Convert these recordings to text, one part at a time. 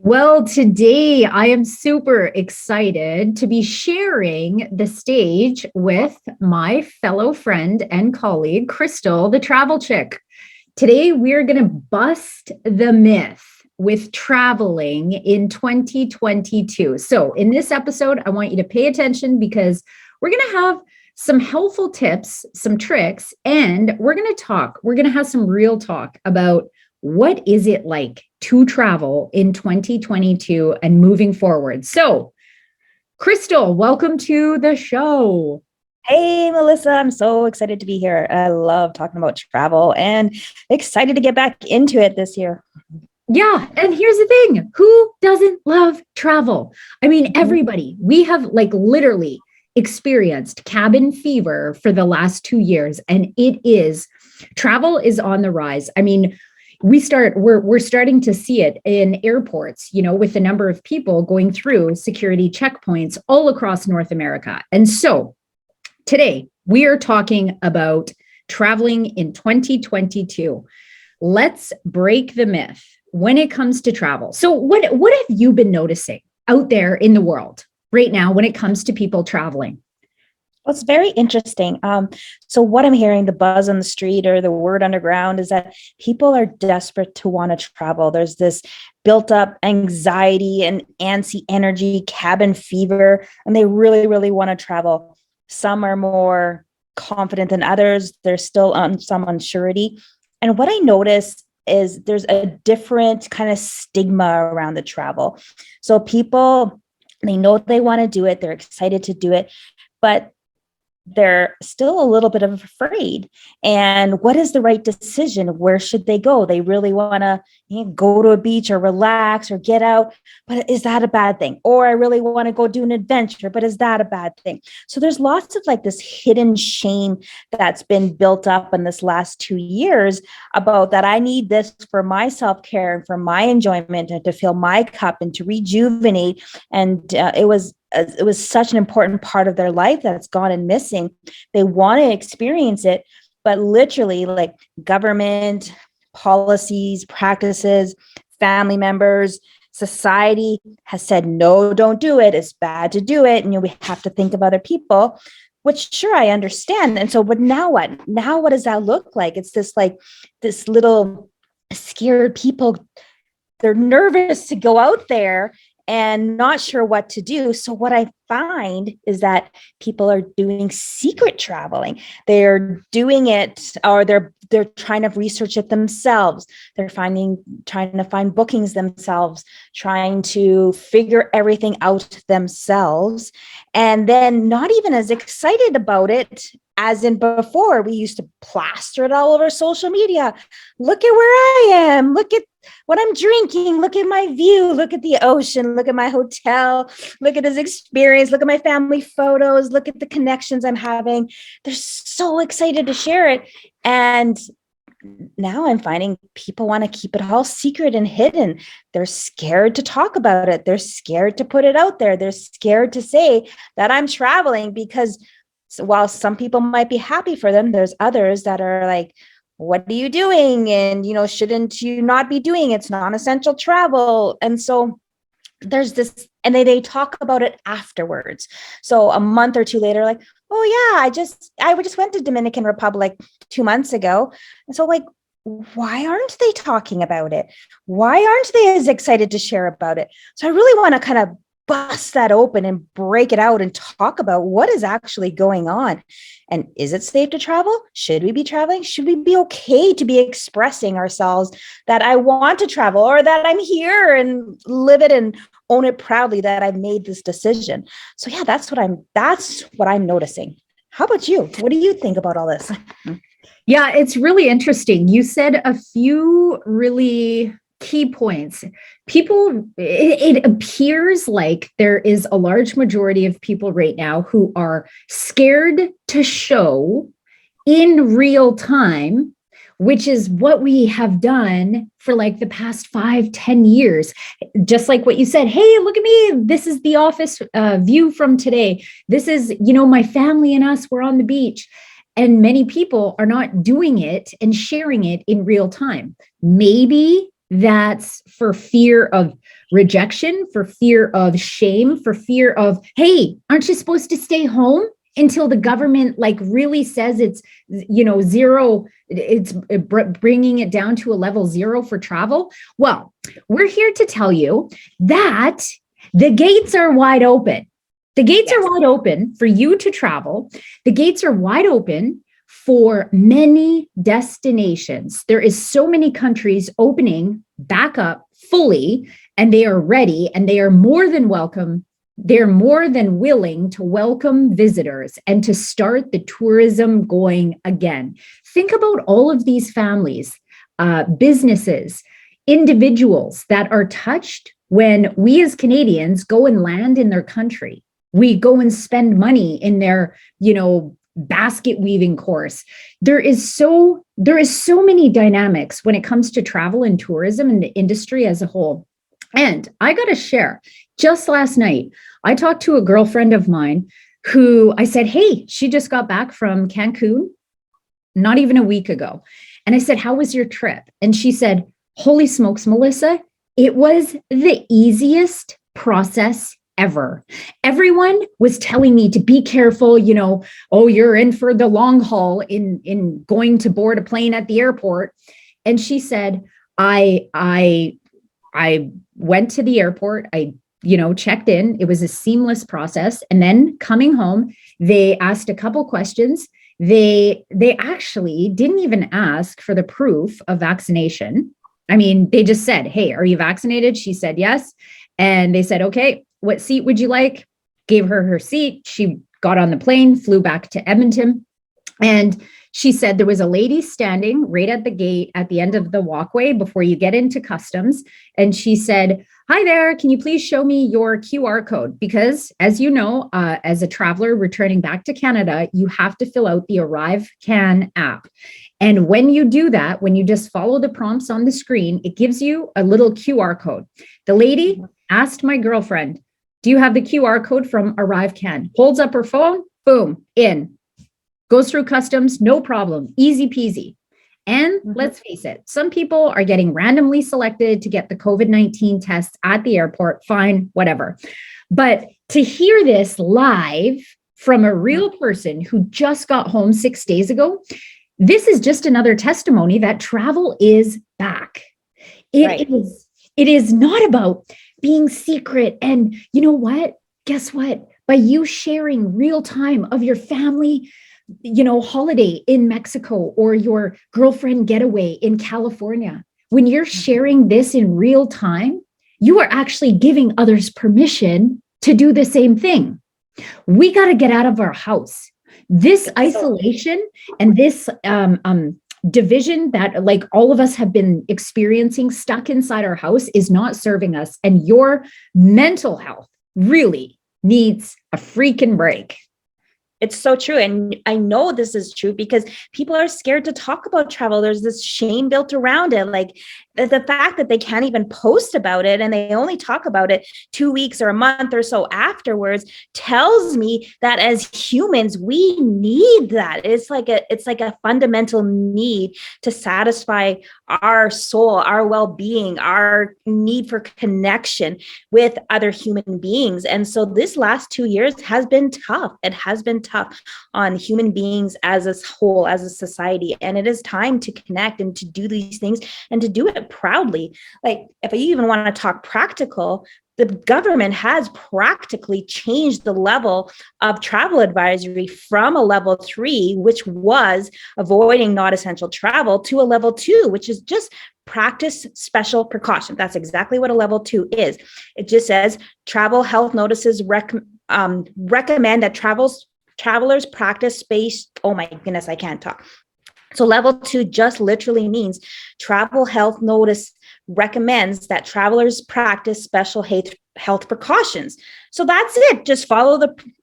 Well, today I am super excited to be sharing the stage with my fellow friend and colleague, Crystal, the travel chick. Today we're going to bust the myth with traveling in 2022. So, in this episode, I want you to pay attention because we're going to have some helpful tips, some tricks, and we're going to have some real talk about what is it like to travel in 2022 and moving forward. So, Crystal, welcome to the show. Hey, Melissa, I'm so excited to be here. I love talking about travel and excited to get back into it this year. Yeah, and here's the thing, who doesn't love travel? I mean, everybody. We have like literally experienced cabin fever for the last 2 years, and travel is on the rise. I mean, we're starting to see it in airports, with the number of people going through security checkpoints all across North America. And so today we are talking about traveling in 2022. Let's break the myth when it comes to travel. So what have you been noticing out there in the world right now when it comes to people traveling? Well, it's very interesting. So what I'm hearing, the buzz on the street or the word underground is that people are desperate to want to travel. There's this built up anxiety and antsy energy, cabin fever, and they really, really want to travel. Some are more confident than others. There's still some unsurety. And what I notice is there's a different kind of stigma around the travel. So people, they know they want to do it. They're excited to do it, but they're still a little bit of afraid. And what is the right decision? Where should they go? They really want to go to a beach or relax or get out, but is that a bad thing? Or I really want to go do an adventure, but is that a bad thing? So there's lots of like this hidden shame that's been built up in this last 2 years about that. I need this for my self-care and for my enjoyment and to fill my cup and to rejuvenate. And it was such an important part of their life that's gone and missing. They want to experience it, but literally like government policies, practices, family members, society has said, no, don't do it. It's bad to do it. And we have to think of other people, which sure, I understand. And so, but now what? Now, what does that look like? It's this little scared people. They're nervous to go out there and not sure what to do. So what I find is that people are doing secret traveling. They're doing it, or they're trying to research it themselves. They're trying to find bookings themselves, trying to figure everything out themselves, and then not even as excited about it as in before. We used to plaster it all over social media. Look at where I am. Look at what I'm drinking. Look at my view. Look at the ocean. Look at my hotel. Look at his experience. Look at my family photos. Look at the connections I'm having. They're so excited to share it. And now I'm finding people want to keep it all secret and hidden. They're scared to talk about it. They're scared to put it out there. They're scared to say that I'm traveling because while some people might be happy for them, there's others that are like, what are you doing? And, shouldn't you not be doing it? It's non-essential travel. And so there's this, and they talk about it afterwards. So a month or two later, like, oh yeah, I just went to Dominican Republic 2 months ago. And so like, why aren't they talking about it? Why aren't they as excited to share about it? So I really want to kind of bust that open and break it out and talk about what is actually going on. And is it safe to travel? Should we be traveling? Should we be okay to be expressing ourselves that I want to travel or that I'm here and live it and own it proudly that I've made this decision? So yeah, that's what I'm noticing. How about you? What do you think about all this? Yeah, it's really interesting. You said a few really key points. It appears like there is a large majority of people right now who are scared to show in real time, which is what we have done for like the past 5-10 years. Just like what you said, hey, look at me. This is the office view from today. This is, my family and us, we're on the beach. And many people are not doing it and sharing it in real time. Maybe that's for fear of rejection, for fear of shame, for fear of, hey, aren't you supposed to stay home until the government like really says it's, zero, it's bringing it down to a level 0 for travel? Well, we're here to tell you that the gates are wide open. The gates are wide open for you to travel. The gates are wide open for many destinations. There is so many countries opening back up fully, and they are ready, and they are more than welcome. They're more than willing to welcome visitors and to start the tourism going again. Think about all of these families, businesses, individuals that are touched when we as Canadians go and land in their country. We go and spend money in their, basket weaving course. There is so many dynamics when it comes to travel and tourism and the industry as a whole. And I got to share, just last night, I talked to a girlfriend of mine who I said, hey, she just got back from Cancun, not even a week ago. And I said, how was your trip? And she said, holy smokes, Melissa, it was the easiest process ever. Everyone was telling me to be careful, oh, you're in for the long haul in going to board a plane at the airport. And she said, I went to the airport, I checked in. It was a seamless process. And then coming home, they asked a couple questions. They actually didn't even ask for the proof of vaccination. I mean, they just said, hey, are you vaccinated? She said yes. And they said, okay, what seat would you like? Gave her seat. She got on the plane, flew back to Edmonton. And she said there was a lady standing right at the gate at the end of the walkway before you get into customs. And she said, hi there, can you please show me your QR code? Because as you know, as a traveler returning back to Canada, you have to fill out the Arrive Can app. And when you do that, when you just follow the prompts on the screen, it gives you a little QR code. The lady asked my girlfriend, do you have the QR code from Arrive Can? Holds up her phone, boom, in. Goes through customs, no problem, easy peasy. And let's face it, some people are getting randomly selected to get the COVID-19 tests at the airport, fine, whatever. But to hear this live from a real person who just got home 6 days ago, this is just another testimony that travel is back. It is not about being secret. And you know what? Guess what? By you sharing real time of your family, holiday in Mexico or your girlfriend getaway in California, when you're sharing this in real time, you are actually giving others permission to do the same thing. We got to get out of our house. This isolation and this division that like all of us have been experiencing stuck inside our house is not serving us. And your mental health really needs a freaking break. It's so true. And I know this is true because people are scared to talk about travel. There's this shame built around it. Like the fact that they can't even post about it and they only talk about it 2 weeks or a month or so afterwards tells me that as humans, we need that. It's like a fundamental need to satisfy our soul, our well-being, our need for connection with other human beings. And so this last 2 years has been tough. It has been tough on human beings as a whole, as a society. And it is time to connect and to do these things and to do it proudly. Like if you even want to talk practical, the government has practically changed the level of travel advisory from a level 3, which was avoiding not essential travel, to a level 2, which is just practice special precaution. That's exactly what a level 2 is. It just says travel health notices recommend that travelers practice space. Oh my goodness, I can't talk. So level 2 just literally means travel health notice recommends that travelers practice special health precautions. So that's it. Just follow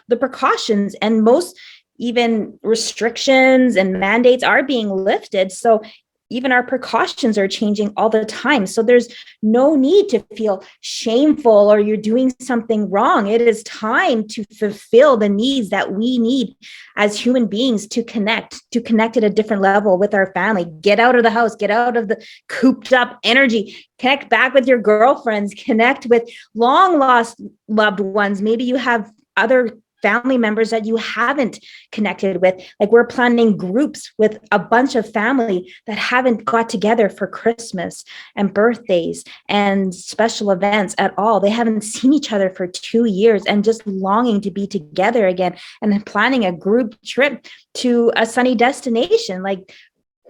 the precautions, and most even restrictions and mandates are being lifted. So even our precautions are changing all the time. So there's no need to feel shameful or you're doing something wrong. It is time to fulfill the needs that we need as human beings to connect at a different level with our family. Get out of the house, get out of the cooped up energy, connect back with your girlfriends, connect with long lost loved ones. Maybe you have other family members that you haven't connected with. Like, we're planning groups with a bunch of family that haven't got together for Christmas and birthdays and special events at all. They haven't seen each other for 2 years and just longing to be together again, and then planning a group trip to a sunny destination. Like,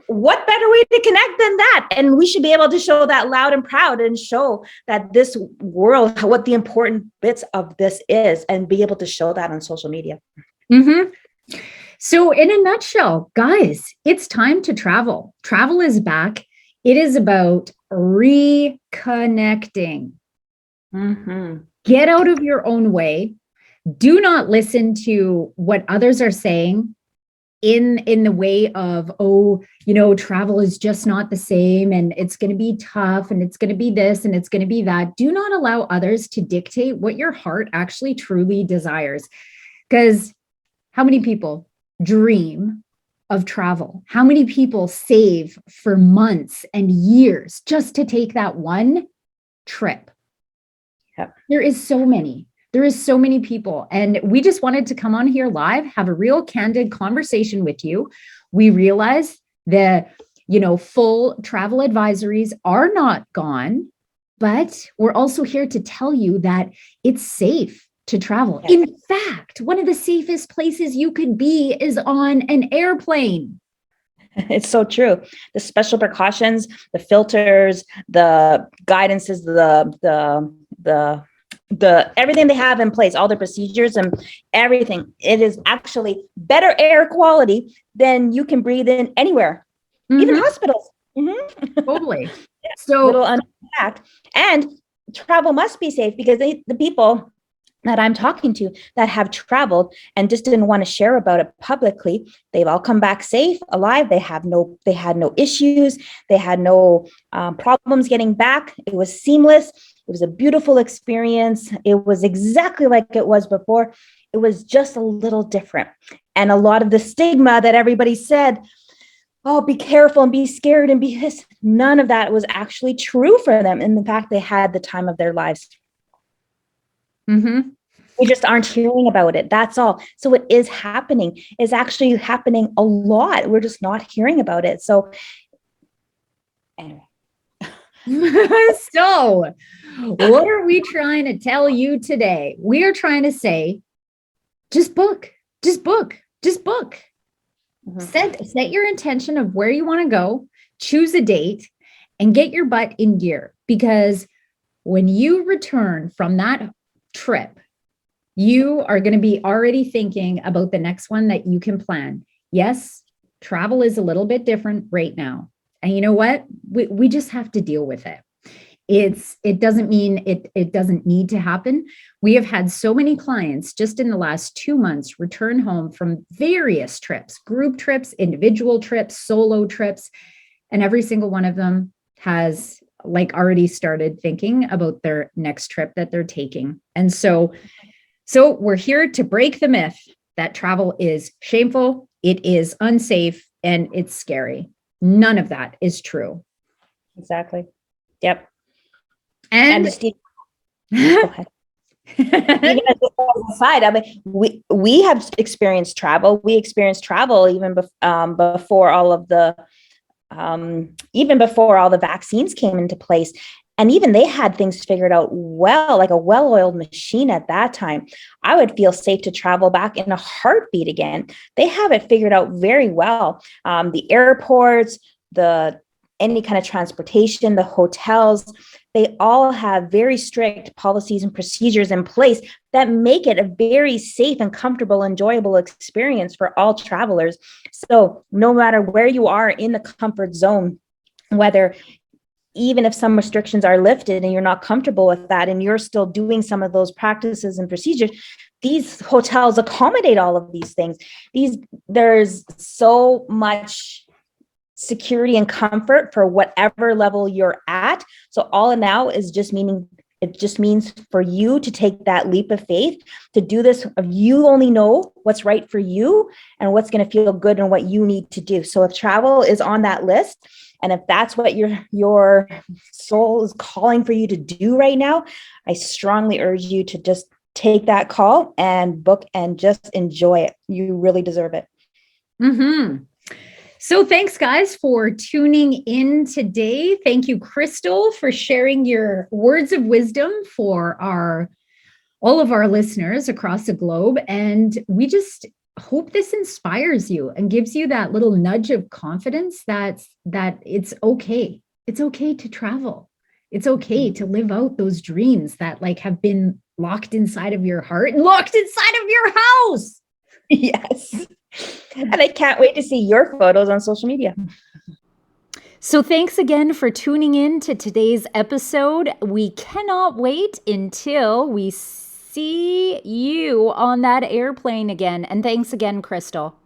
what better way to connect than that? And we should be able to show that loud and proud and show that this world, what the important bits of this is, and be able to show that on social media. Mm-hmm. So in a nutshell, guys, it's time to travel. Travel is back. It is about reconnecting. Mm-hmm. Get out of your own way. Do not listen to what others are saying in the way of, travel is just not the same, and it's going to be tough, and it's going to be this, and it's going to be that. Do not allow others to dictate what your heart actually truly desires. Because how many people dream of travel? How many people save for months and years just to take that one trip? Yep. There is so many people, and we just wanted to come on here live, have a real candid conversation with you. We realize the, full travel advisories are not gone, but we're also here to tell you that it's safe to travel. Yeah. In fact, one of the safest places you could be is on an airplane. It's so true. The special precautions, the filters, the guidances, the everything they have in place, all the procedures and everything, it is actually better air quality than you can breathe in anywhere, even hospitals. Totally. So little unpacked. And travel must be safe, because the people that I'm talking to that have traveled and just didn't want to share about it publicly, they've all come back safe, alive. They had no issues. They had no problems getting back. It was seamless. It was a beautiful experience. It was exactly like it was before. It was just a little different. And a lot of the stigma that everybody said, oh, be careful and be scared and be this, none of that was actually true for them. And in fact, they had the time of their lives. Mm-hmm. We just aren't hearing about it. That's all. So it is happening. It's actually happening a lot. We're just not hearing about it. So anyway. So what are we trying to tell you today? We are trying to say, just book. Mm-hmm. Set your intention of where you want to go, choose a date, and get your butt in gear. Because when you return from that trip, you are going to be already thinking about the next one that you can plan. Yes, travel is a little bit different right now. And you know what? We just have to deal with it. It doesn't mean it doesn't need to happen. We have had so many clients just in the last 2 months return home from various trips, group trips, individual trips, solo trips, and every single one of them has already started thinking about their next trip that they're taking. And so we're here to break the myth that travel is shameful, it is unsafe, and it's scary. None of that is true. Exactly. Yep. And Steve, go ahead. Even as a side, I mean, we have experienced travel. We experienced travel even before all of the even before all the vaccines came into place. And even they had things figured out well, like a well-oiled machine at that time. I would feel safe to travel back in a heartbeat again. They have it figured out very well. The airports, any kind of transportation, the hotels, they all have very strict policies and procedures in place that make it a very safe and comfortable, enjoyable experience for all travelers. So no matter where you are in the comfort zone, whether even if some restrictions are lifted and you're not comfortable with that and you're still doing some of those practices and procedures, these hotels accommodate all of these things. There's so much security and comfort for whatever level you're at. So all in now is just meaning it just means for you to take that leap of faith to do this. You only know what's right for you and what's going to feel good and what you need to do. So if travel is on that list, and if that's what your soul is calling for you to do right now, I strongly urge you to just take that call and book and just enjoy it. You really deserve it. Mm-hmm. So thanks, guys, for tuning in today. Thank you, Crystal, for sharing your words of wisdom for all of our listeners across the globe. And we just hope this inspires you and gives you that little nudge of confidence that it's okay. It's okay to travel. It's okay to live out those dreams that like have been locked inside of your heart and locked inside of your house. Yes. And I can't wait to see your photos on social media. So thanks again for tuning in to today's episode. We cannot wait until we see you on that airplane again. And thanks again, Crystal.